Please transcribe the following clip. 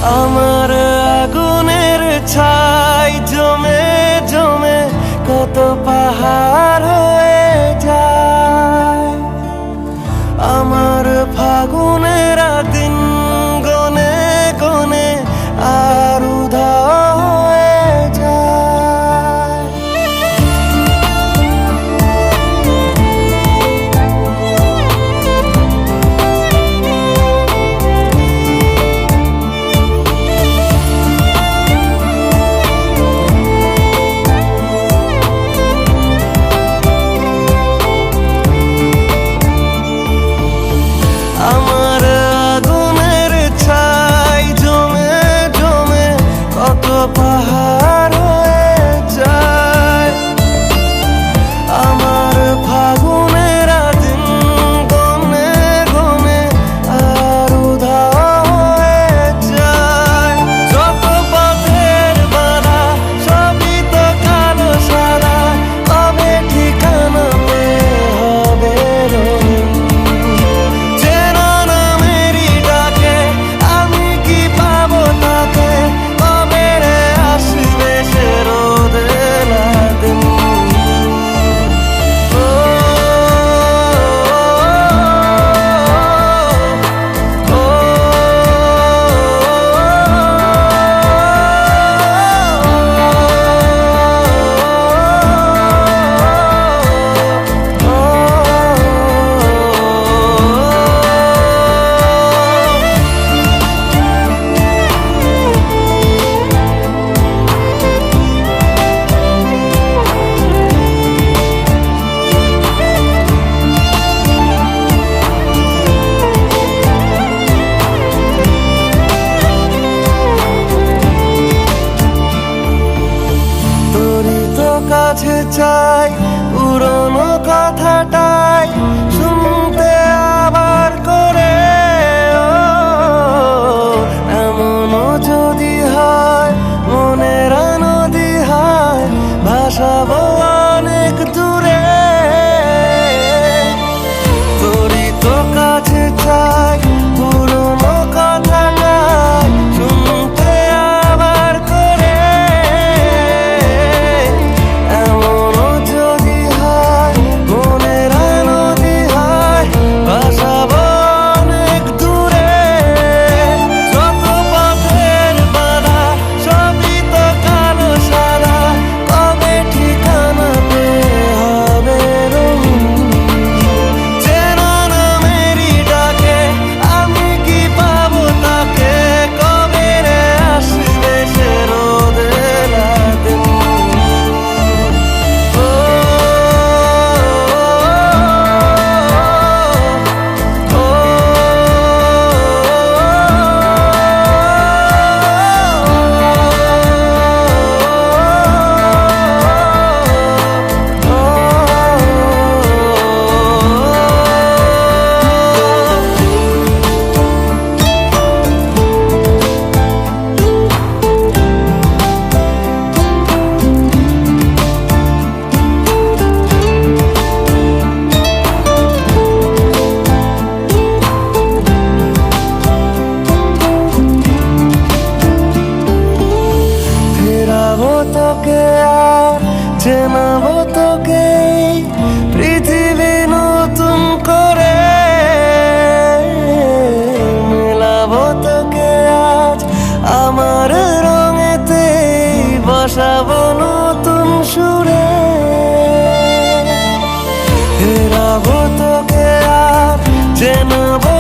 আমার আগুনের ছাই জমে জমে কত পাহাড় হয়ে যায়। আমার ফাগুনের দিন গনে গনে আর উধাও হয়ে যায়। আমার আগুনের ছাই জমে জমে কত পাহাড় হয়ে যায়। আমার ফাগুনের দিন গনে গনে আর উধাও হয়ে যায়। যত পথের বাধা সবই তো কালো সাদা, কবে ঠিকানা পেয়ে হবে রঙিন। চেনা নামেরই ডাকে আমি কি পাবো তাকে, কবে রে আসবে সে রোদেলা দিন। তোরই তো কাছে চাই পুরনো কথাটাই শুনতে আবার করে। এমনও যদি হয় মনের নদী হয় ভাসাবো অনেক দূরে। তোরই তো কাছে চাই পুরনো কথাটাই শুনতে আবার করে। এমনও যদি হয় মনের নদী হয় ভাসাবো অনেক দূরে। যত পথের বাধা সবই তো কালো সাদা, কবে ঠিকানা পেয়ে হবে রঙিন। চেনা নামেরই ডাকে আমি কি পাবো তাকে, কবে রে আসবে সে রোদেলা দিন। ফেরাবো তোকে আর চেনাবো তোকে পৃথিবী নতুন করে। মেলাবো তোকে আজ আমার রঙেতে, বসাবো নতুন সুরে। ফেরাবো তোকে আর চেনাবো